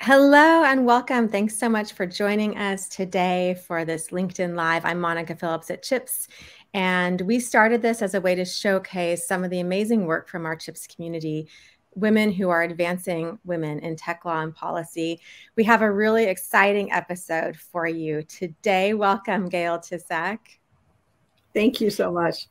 Hello and welcome. Thanks so much for joining us today for this LinkedIn Live. I'm Monica Phillips at ChIPs, and we started this as a way to showcase some of the amazing work from our ChIPs community, women who are advancing women in tech law and policy. We have a really exciting episode for you today. Welcome, Gael Tisack. Thank you so much.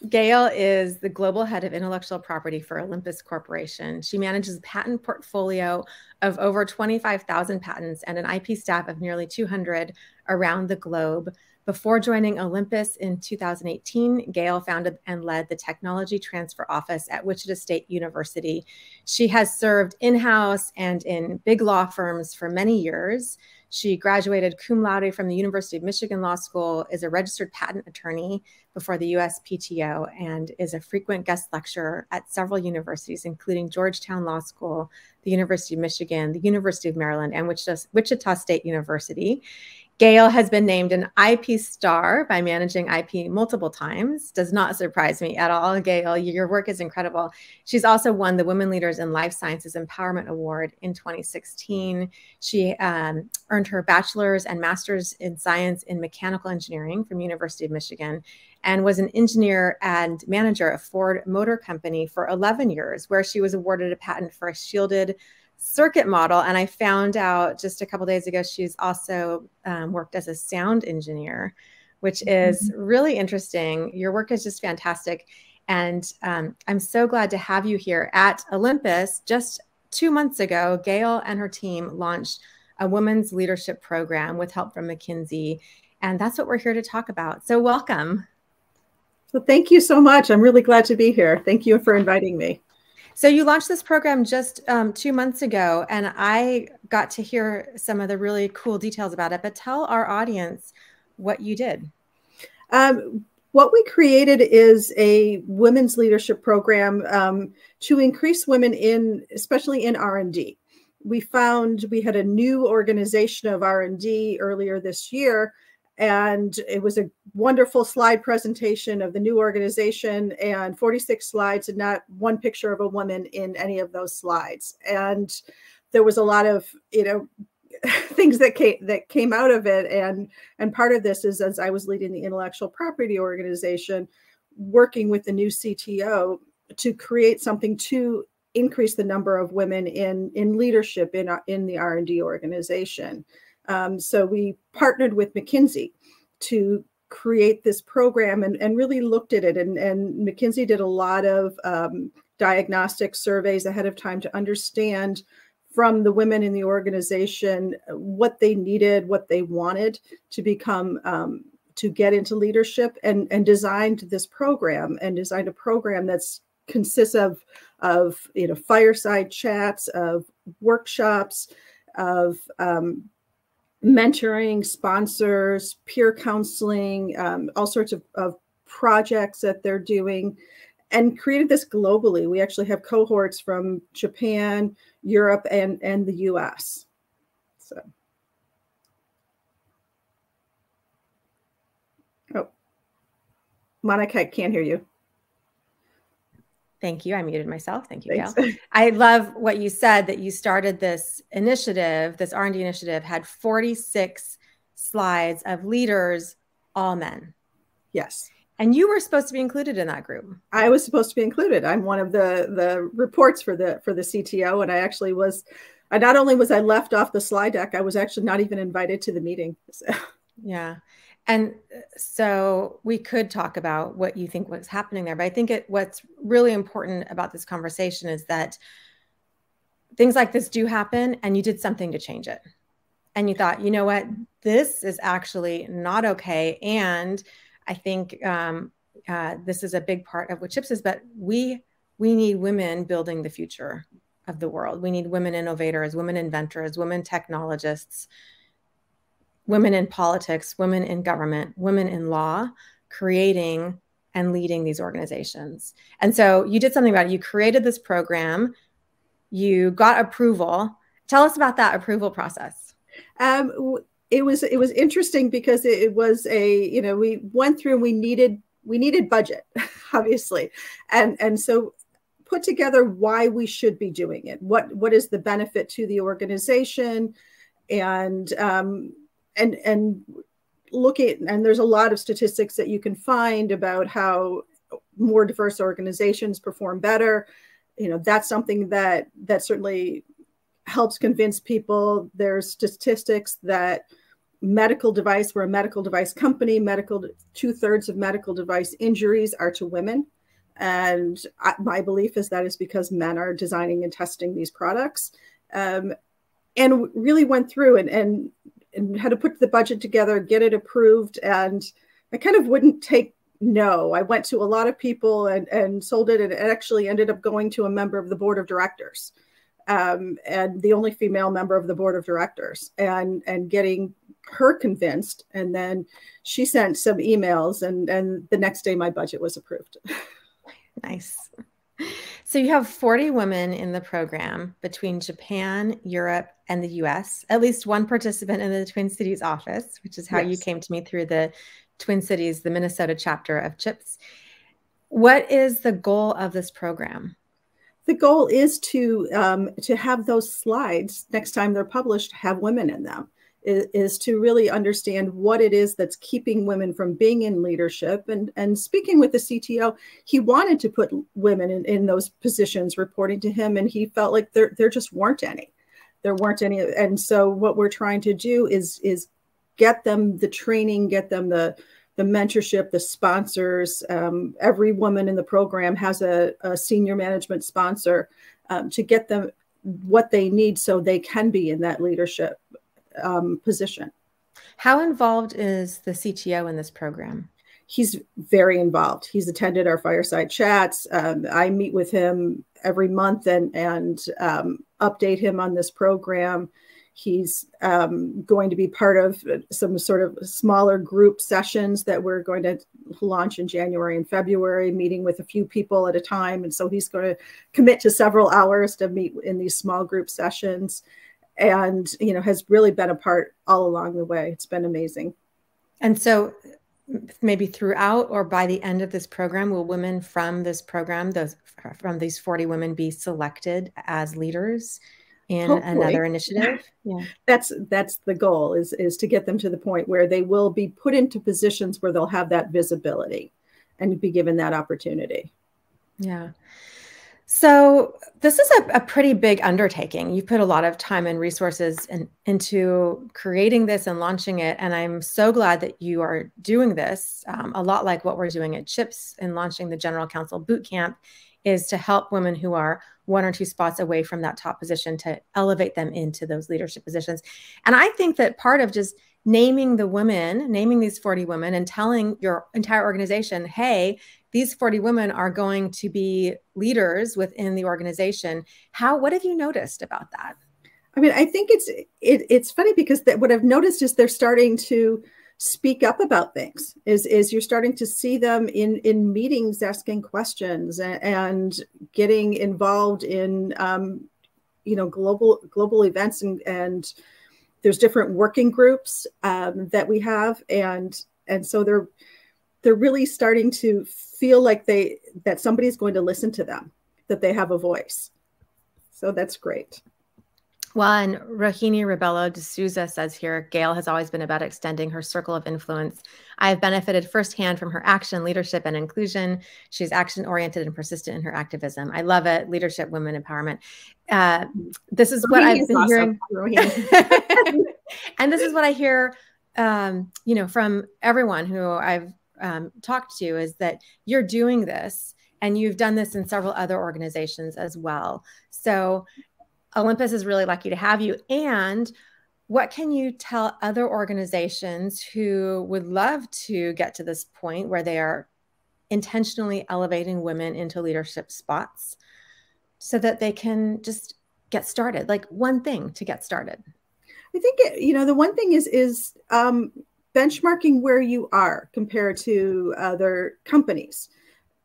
Gael is the global head of intellectual property for Olympus Corporation. She manages a patent portfolio of over 25,000 patents and an IP staff of nearly 200 around the globe. Before joining Olympus in 2018, Gael founded and led the Technology Transfer Office at Wichita State University. She has served in-house and in big law firms for many years. She graduated cum laude from the University of Michigan Law School, is a registered patent attorney before the USPTO, and is a frequent guest lecturer at several universities, including Georgetown Law School, the University of Michigan, the University of Maryland, and Wichita State University. Gael has been named an IP star by managing IP multiple times. Does not surprise me at all, Gael. Your work is incredible. She's also won the Women Leaders in Life Sciences Empowerment Award in 2016. She earned her bachelor's and master's in science in mechanical engineering from University of Michigan, and was an engineer and manager of Ford Motor Company for 11 years, where she was awarded a patent for a shielded circuit model. And I found out just a couple of days ago, she's also worked as a sound engineer, which is really interesting. Your work is just fantastic. And I'm so glad to have you here at Olympus. Just 2 months ago, Gael and her team launched a women's leadership program with help from McKinsey. And that's what we're here to talk about. So welcome. Well, thank you so much. I'm really glad to be here. Thank you for inviting me. So you launched this program just 2 months ago, and I got to hear some of the really cool details about it. But tell our audience what you did. What we created is a women's leadership program to increase women especially in R&D. We found we had a new organization of R&D earlier this year, and it was a wonderful slide presentation of the new organization, and 46 slides and not one picture of a woman in any of those slides. And there was a lot of, things that came out of it. And part of this is, as I was leading the intellectual property organization, working with the new CTO to create something to increase the number of women in leadership in the R&D organization. So we partnered with McKinsey to create this program and really looked at it. And McKinsey did a lot of diagnostic surveys ahead of time to understand from the women in the organization what they needed, what they wanted to become, to get into leadership, and designed this program, and designed a program that's consists of fireside chats, of workshops, of mentoring, sponsors, peer counseling, all sorts of projects that they're doing, and created this globally. We actually have cohorts from Japan, Europe, and the US. So, oh, Monica, I can't hear you. Thank you. I muted myself. Thank you, Gael. I love what you said, that you started this initiative, this R&D initiative, had 46 slides of leaders, all men. Yes. And you were supposed to be included in that group. I was supposed to be included. I'm one of the reports for the CTO, and I actually was. Not only was I left off the slide deck, I was actually not even invited to the meeting. So. Yeah. And so we could talk about what you think was happening there. But I think what's really important about this conversation is that things like this do happen, and you did something to change it. And you thought, you know what, this is actually not okay. And I think this is a big part of what ChIPs is, but we need women building the future of the world. We need women innovators, women inventors, women technologists, women in politics, women in government, women in law, creating and leading these organizations. And so you did something about it. You created this program. You got approval. Tell us about that approval process. It was interesting because it was we went through and we needed budget, obviously. And so put together why we should be doing it. What is the benefit to the organization, and look at, and there's a lot of statistics that you can find about how more diverse organizations perform better. That's something that certainly helps convince people. There's statistics that we're a medical device company. 2/3 of medical device injuries are to women. And my belief is that is because men are designing and testing these products. And really went through and had to put the budget together, get it approved. And I kind of wouldn't take no. I went to a lot of people and sold it, and it actually ended up going to a member of the board of directors, and the only female member of the board of directors, and getting her convinced. And then she sent some emails, and the next day my budget was approved. Nice. So you have 40 women in the program between Japan, Europe, and the US, at least one participant in the Twin Cities office, which is how you came to me through the Twin Cities, the Minnesota chapter of ChIPs. What is the goal of this program? The goal is to have those slides next time they're published, have women in them, is to really understand what it is that's keeping women from being in leadership. And speaking with the CTO, he wanted to put women in those positions reporting to him, and he felt like there just weren't any. There weren't any. And so what we're trying to do is get them the training, get them the mentorship, the sponsors. Every woman in the program has a senior management sponsor to get them what they need so they can be in that leadership position. How involved is the CTO in this program? He's very involved. He's attended our fireside chats. I meet with him every month and update him on this program. He's going to be part of some sort of smaller group sessions that we're going to launch in January and February, meeting with a few people at a time. And so he's going to commit to several hours to meet in these small group sessions, and has really been a part all along the way. It's been amazing. And so maybe throughout or by the end of this program, will women from this program, from these 40 women, be selected as leaders in another initiative? Yeah, that's the goal, is to get them to the point where they will be put into positions where they'll have that visibility and be given that opportunity. Yeah. So this is a pretty big undertaking. You've put a lot of time and resources into creating this and launching it. And I'm so glad that you are doing this. A lot like what we're doing at ChIPs and launching the General Counsel Bootcamp is to help women who are 1 or 2 spots away from that top position to elevate them into those leadership positions. And I think that part of just naming these 40 women and telling your entire organization, hey, these 40 women are going to be leaders within the organization. What have you noticed about that? I mean, I think it's funny because what I've noticed is they're starting to speak up about things. Is you're starting to see them in meetings asking questions and getting involved in global events, and there's different working groups that we have, and so they're really starting to feel like that somebody's going to listen to them, that they have a voice. So that's great. Well, and Rohini Rebello D'Souza says here, Gail has always been about extending her circle of influence. I have benefited firsthand from her action, leadership, and inclusion. She's action-oriented and persistent in her activism. I love it. Leadership, women empowerment. This is what I've been hearing. And this is what I hear, from everyone who I've talked to, is that you're doing this, and you've done this in several other organizations as well. So Olympus is really lucky to have you. And what can you tell other organizations who would love to get to this point where they are intentionally elevating women into leadership spots so that they can just get started? Like one thing to get started. I think, the one thing is benchmarking where you are compared to other companies.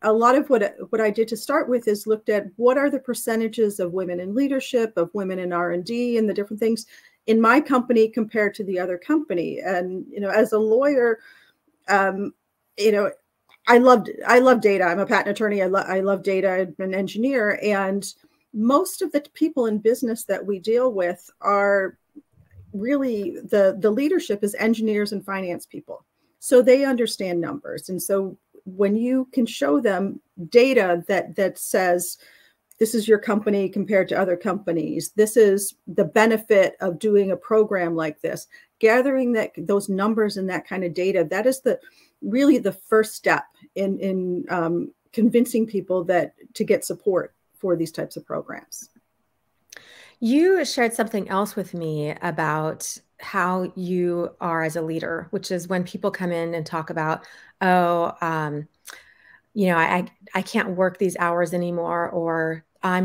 A lot of what I did to start with is looked at what are the percentages of women in leadership, of women in R&D, and the different things in my company compared to the other company. And, as a lawyer, I love data. I'm a patent attorney. I love data. I'm an engineer, and most of the people in business that we deal with are really the leadership is engineers and finance people. So they understand numbers. And so when you can show them data that says, this is your company compared to other companies, this is the benefit of doing a program like this, gathering those numbers and that kind of data, that is really the first step in convincing people to get support for these types of programs. You shared something else with me about how you are as a leader, which is when people come in and talk about, oh, I can't work these hours anymore, or I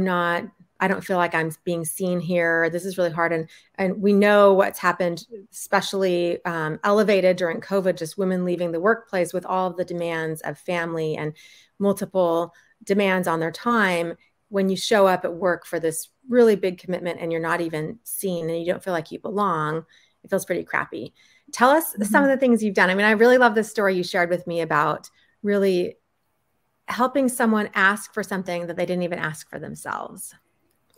don't feel like I'm being seen here. This is really hard. And we know what's happened, especially elevated during COVID, just women leaving the workplace with all of the demands of family and multiple demands on their time. When you show up at work for this really big commitment and you're not even seen and you don't feel like you belong, it feels pretty crappy. Tell us some of the things you've done. I mean, I really love this story you shared with me about really helping someone ask for something that they didn't even ask for themselves.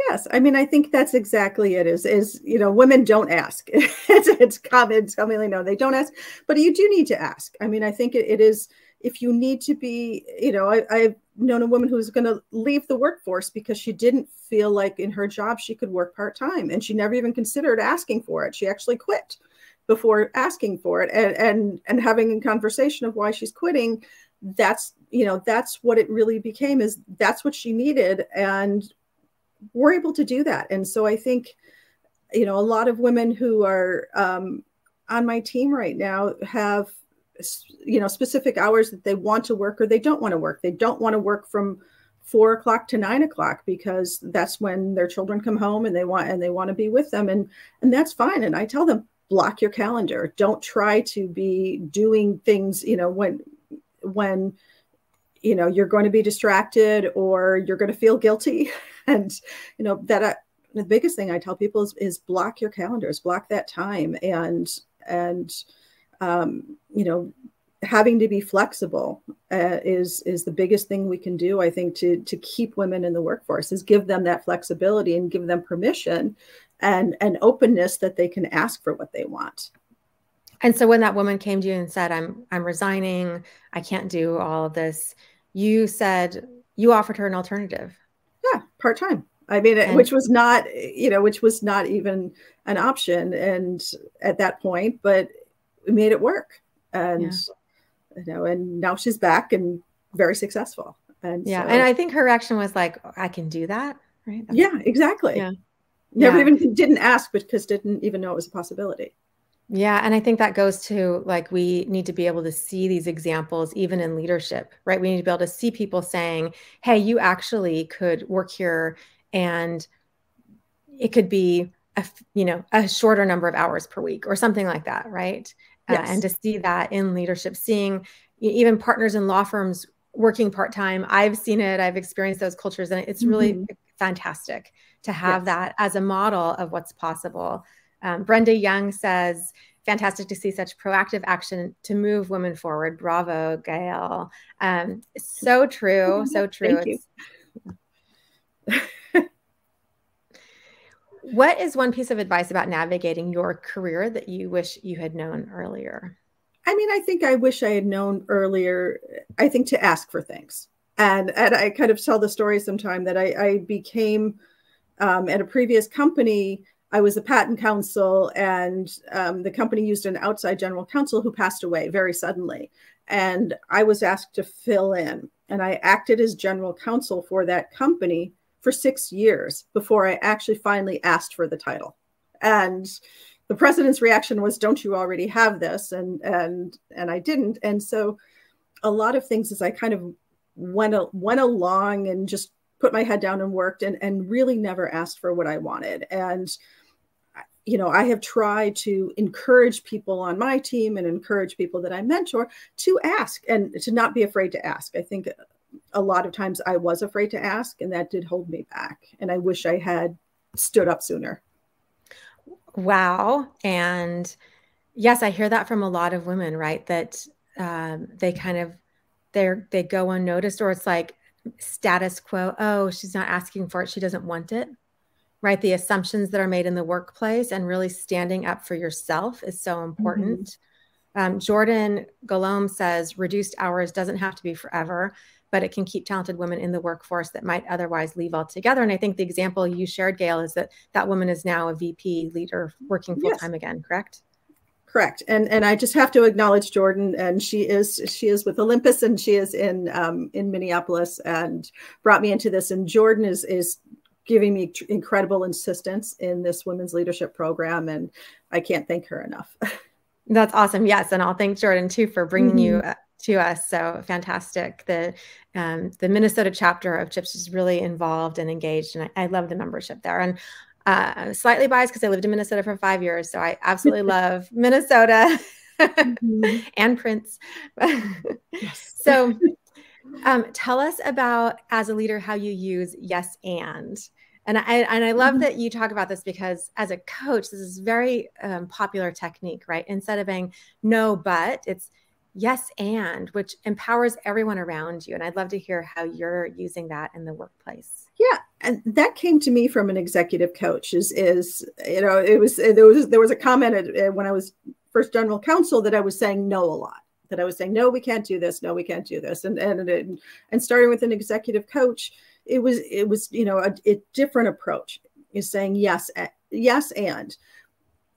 Yes. I mean, I think that's exactly it is, women don't ask. It's commonly known. They don't ask, but you do need to ask. I mean, I think it is, if you need to be, I've known a woman who's going to leave the workforce because she didn't feel like in her job she could work part-time, and she never even considered asking for it. She actually quit before asking for it, and having a conversation of why she's quitting. That's what it really became, is that's what she needed. And we're able to do that. And so I think, a lot of women who are on my team right now have, specific hours that they want to work or they don't want to work. They don't want to work from 4 o'clock to 9 o'clock because that's when their children come home and they want to be with them. And that's fine. And I tell them, block your calendar. Don't try to be doing things, when you're going to be distracted or you're going to feel guilty. And, the biggest thing I tell people is block your calendars, block that time. And having to be flexible is the biggest thing we can do, I think, to keep women in the workforce, is give them that flexibility and give them permission and openness that they can ask for what they want. And so when that woman came to you and said, I'm resigning, I can't do all of this, you offered her an alternative. Yeah, part-time. I mean, which was not even an option. And at that point, but we made it work. And, and now she's back and very successful. And and I think her reaction was like, I can do that. Right. Yeah, exactly. Yeah. Never even didn't ask because didn't even know it was a possibility. Yeah. And I think that goes to, like, we need to be able to see these examples even in leadership, right? We need to be able to see people saying, hey, you actually could work here and it could be a shorter number of hours per week or something like that. Right. Yes. And to see that in leadership, seeing even partners in law firms working part-time. I've seen it. I've experienced those cultures, and it's really fantastic to have that as a model of what's possible. Brenda Young says, fantastic to see such proactive action to move women forward. Bravo, Gael. So true. So true. Thank you. What is one piece of advice about navigating your career that you wish you had known earlier? I mean, I think I wish I had known earlier, I think, to ask for things. And I kind of tell the story sometime that I became, at a previous company, I was a patent counsel, and the company used an outside general counsel who passed away very suddenly. And I was asked to fill in, and I acted as general counsel for that company for 6 years before I actually finally asked for the title. And the president's reaction was, don't you already have this? And I didn't. And so a lot of things as I kind of went along and just put my head down and worked and really never asked for what I wanted. And, I have tried to encourage people on my team and encourage people that I mentor to ask and to not be afraid to ask. I think a lot of times I was afraid to ask, and that did hold me back. And I wish I had stood up sooner. Wow. And yes, I hear that from a lot of women, right? That they they go unnoticed, or it's like status quo. Oh, she's not asking for it. She doesn't want it. Right. The assumptions that are made in the workplace and really standing up for yourself is so important. Jordan Golom says reduced hours doesn't have to be forever, but it can keep talented women in the workforce that might otherwise leave altogether. And I think the example you shared, Gail, is that woman is now a VP leader working full time again, correct? Correct. And I just have to acknowledge Jordan, and she is with Olympus, and she is in Minneapolis, and brought me into this. And Jordan is giving me incredible assistance in this women's leadership program, and I can't thank her enough. That's awesome. Yes. And I'll thank Jordan too for bringing you to us. So fantastic. The Minnesota chapter of ChIPs is really involved and engaged. And I love the membership there. And I'm slightly biased because I lived in Minnesota for 5 years. So I absolutely love Minnesota and Prince. So tell us about, as a leader, how you use yes and. And I love that you talk about this, because as a coach, this is very popular technique, right? Instead of being no, but it's yes and, which empowers everyone around you. And I'd love to hear how you're using that in the workplace. Yeah, and that came to me from an executive coach. There was a comment when I was first general counsel that I was saying no a lot. That I was saying, no, we can't do this. No, we can't do this. And starting with an executive coach, it was a different approach. Is saying yes and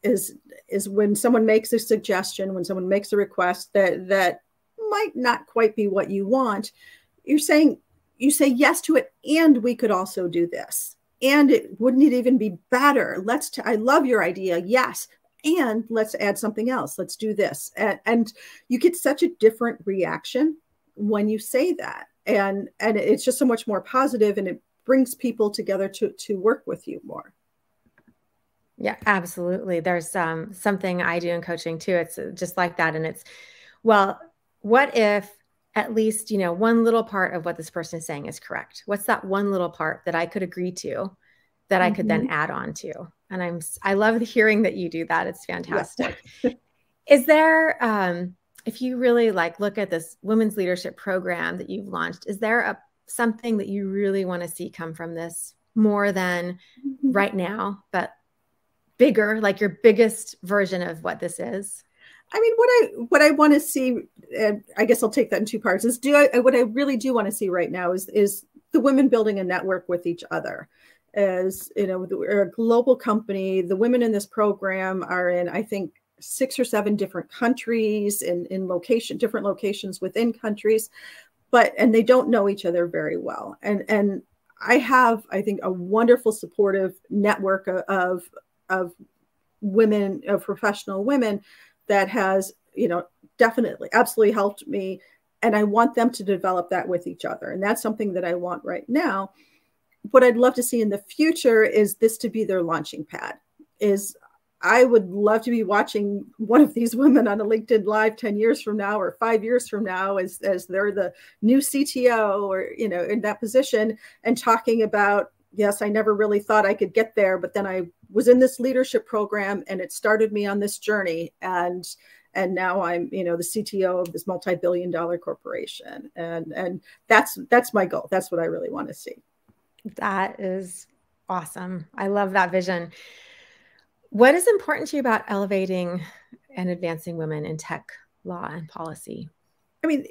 is when someone makes a suggestion, when someone makes a request that might not quite be what you want, you say yes to it, and we could also do this, and wouldn't it even be better? I love your idea, yes, and let's add something else. Let's do this, and you get such a different reaction when you say that, and it's just so much more positive, and it brings people together to work with you more. Yeah, absolutely. There's something I do in coaching too. It's just like that. And it's, well, what if at least, one little part of what this person is saying is correct? What's that one little part that I could agree to, that I could then add on to? And I love hearing that you do that. It's fantastic. Yeah. Is there, if you really look at this women's leadership program that you've launched, is there something that you really want to see come from this more than right now, but bigger, like your biggest version of what this is? I mean, what I want to see, I guess I'll take that in two parts, is what I really do want to see right now is the women building a network with each other. As we're a global company, the women in this program are in, I think, 6 or 7 different countries, in different locations within countries, and they don't know each other very well. And I have, I think, a wonderful supportive network of women, of professional women, that has, definitely, absolutely helped me. And I want them to develop that with each other. And that's something that I want right now. What I'd love to see in the future is this to be their launching pad. I would love to be watching one of these women on a LinkedIn Live 10 years from now, or 5 years from now, as they're the new CTO, or, in that position, and talking about, yes, I never really thought I could get there, but then I was in this leadership program and it started me on this journey. And now I'm, the CTO of this multi-billion-dollar corporation. And that's my goal. That's what I really want to see. That is awesome. I love that vision. What is important to you about elevating and advancing women in tech, law, and policy? I mean,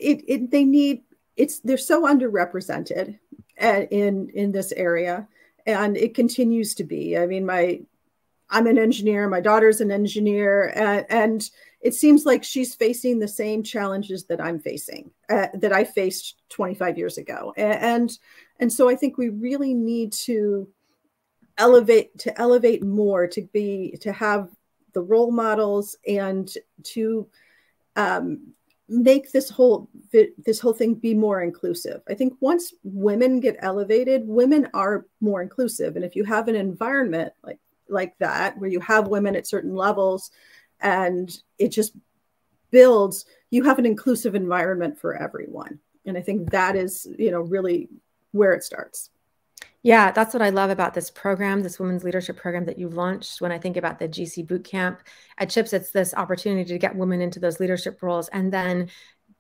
they're so underrepresented in this area, and it continues to be. I mean, I'm an engineer, my daughter's an engineer, and it seems like she's facing the same challenges that I'm facing, that I faced 25 years ago. And so I think we really need to elevate more, to have the role models, and to make this whole thing be more inclusive. I think once women get elevated, women are more inclusive. And if you have an environment like that, where you have women at certain levels, and it just builds, you have an inclusive environment for everyone. And I think that is, really where it starts. Yeah, that's what I love about this program, this women's leadership program that you've launched. When I think about the GC Bootcamp at ChIPs, it's this opportunity to get women into those leadership roles, and then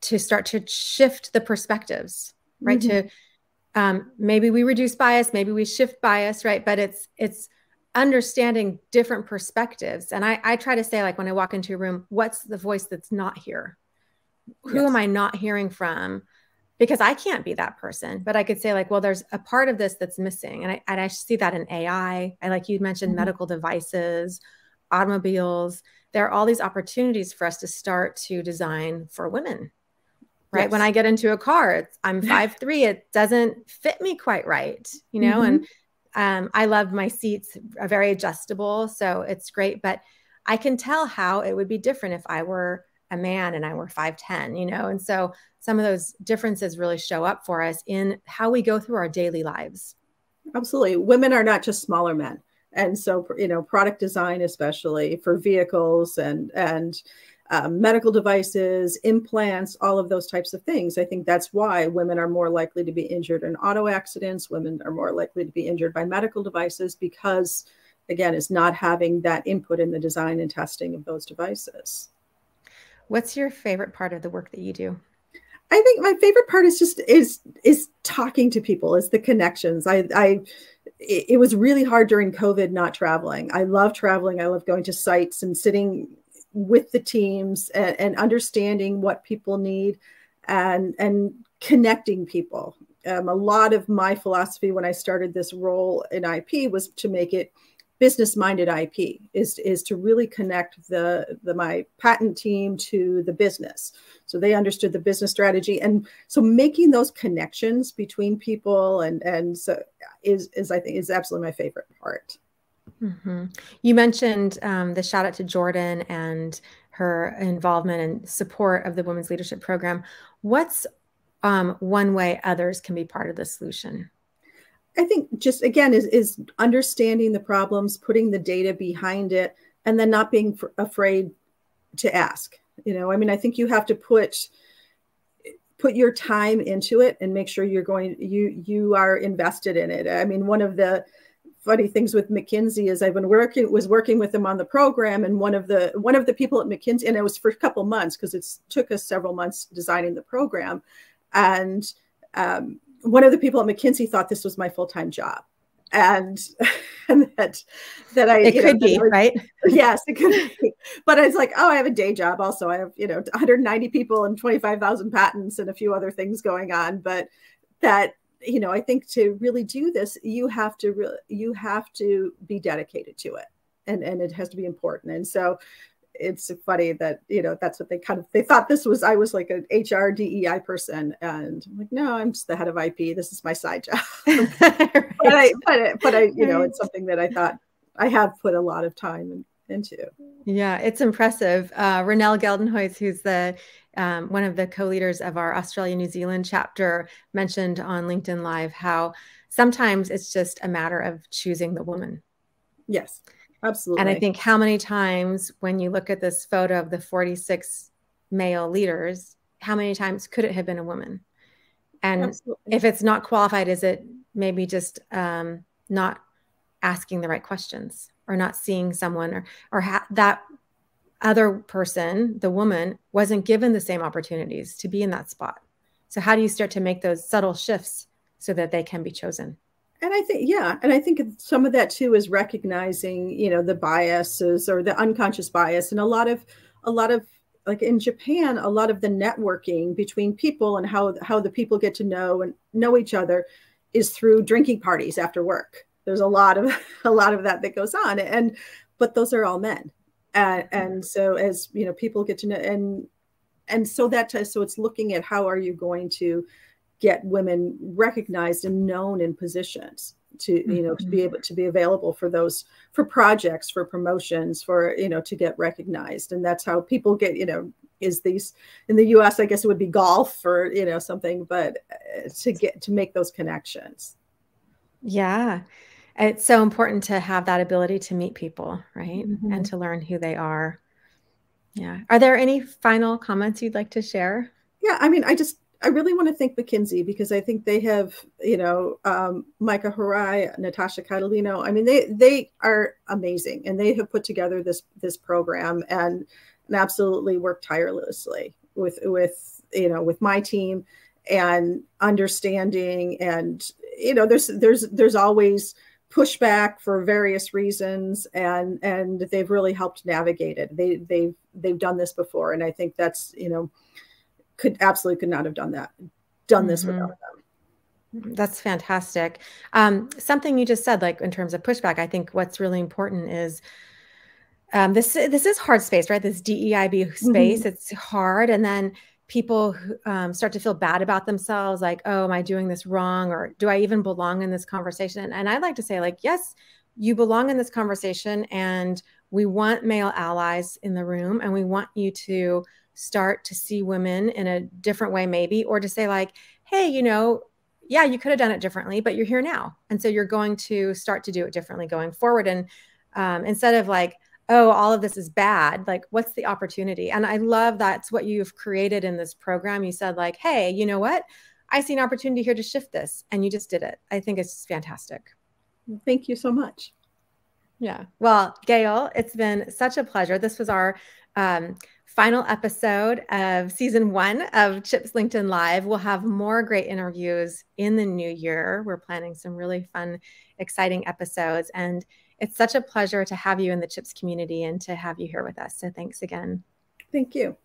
to start to shift the perspectives, right? To maybe we reduce bias, maybe we shift bias, right? But it's understanding different perspectives. And I try to say, like, when I walk into a room, what's the voice that's not here? Who am I not hearing from? Because I can't be that person, but I could say, like, well, there's a part of this that's missing. And I see that in AI. Like you mentioned, medical devices, automobiles. There are all these opportunities for us to start to design for women, right? Yes. When I get into a car, I'm 5'3", it doesn't fit me quite right, you know? And I love my seats are very adjustable, so it's great. But I can tell how it would be different if I were a man and I were 5'10", you know? And so some of those differences really show up for us in how we go through our daily lives. Absolutely. Women are not just smaller men. And so, you know, product design, especially for vehicles and medical devices, implants, all of those types of things. I think that's why women are more likely to be injured in auto accidents. Women are more likely to be injured by medical devices because, again, it's not having that input in the design and testing of those devices. What's your favorite part of the work that you do? I think my favorite part is just is talking to people, is the connections. It was really hard during COVID not traveling. I love traveling. I love going to sites and sitting with the teams and understanding what people need and connecting people. A lot of my philosophy when I started this role in IP was to make it business-minded IP, is to really connect my patent team to the business. So they understood the business strategy. And so making those connections between people and so is I think is absolutely my favorite part. You mentioned the shout out to Jordan and her involvement and support of the Women's Leadership Program. What's one way others can be part of the solution? I think just, again, is understanding the problems, putting the data behind it, and then not being afraid to ask. You know, I mean, I think you have to put your time into it and make sure you are invested in it. I mean, one of the funny things with McKinsey is I've been working with them on the program, and one of the people at McKinsey, and it was for a couple months because it took us several months designing the program, and one of the people at McKinsey thought this was my full-time job, and that it could be, right? Yes, it could be. But it's like, oh, I have a day job. Also, I have 190 people and 25,000 patents and a few other things going on. But that, I think to really do this, you have to be dedicated to it, and it has to be important. And so it's funny that, that's what they thought I was like an HR DEI person. And I'm like, no, I'm just the head of IP. This is my side job. Right. but I it's something that I thought I have put a lot of time into. Yeah, it's impressive. Renelle Geldenhuys, who's the one of the co-leaders of our Australia, New Zealand chapter, mentioned on LinkedIn Live how sometimes it's just a matter of choosing the woman. Yes. Absolutely. And I think how many times when you look at this photo of the 46 male leaders, how many times could it have been a woman? And Absolutely. If it's not qualified, is it maybe just not asking the right questions, or not seeing someone, or that other person, the woman, wasn't given the same opportunities to be in that spot? So how do you start to make those subtle shifts so that they can be chosen? And I think some of that too is recognizing, the biases or the unconscious bias. And a lot of like in Japan, a lot of the networking between people and how the people get to know each other is through drinking parties after work. There's a lot of that goes on, but those are all men. And so as people get to know, and so so it's looking at how are you going to get women recognized and known in positions to be able to be available for projects, for promotions, to get recognized. And that's how people get, is these in the US, I guess it would be golf or, something, but to make those connections. Yeah. It's so important to have that ability to meet people, right? And to learn who they are. Yeah. Are there any final comments you'd like to share? Yeah. I mean, I really want to thank McKinsey, because I think they have, Micah Harai, Natasha Catalino. I mean, they are amazing, and they have put together this program and absolutely worked tirelessly with with my team, and understanding, and there's always pushback for various reasons, and they've really helped navigate it. They've done this before, and I think that's could not have done this without them. That's fantastic. Something you just said, like in terms of pushback, I think what's really important is this is hard space, right? This DEIB space, it's hard. And then people start to feel bad about themselves, like, oh, am I doing this wrong? Or do I even belong in this conversation? And I'd like to say, like, yes, you belong in this conversation, and we want male allies in the room, and we want you to start to see women in a different way, maybe, or to say like, hey, yeah, you could have done it differently, but you're here now. And so you're going to start to do it differently going forward. And instead of like, oh, all of this is bad, like, what's the opportunity? And I love that's what you've created in this program. You said like, hey, you know what? I see an opportunity here to shift this. And you just did it. I think it's fantastic. Thank you so much. Yeah. Well, Gael, it's been such a pleasure. This was our final episode of season 1 of ChIPs LinkedIn Live. We'll have more great interviews in the new year. We're planning some really fun, exciting episodes. And it's such a pleasure to have you in the ChIPs community and to have you here with us. So thanks again. Thank you.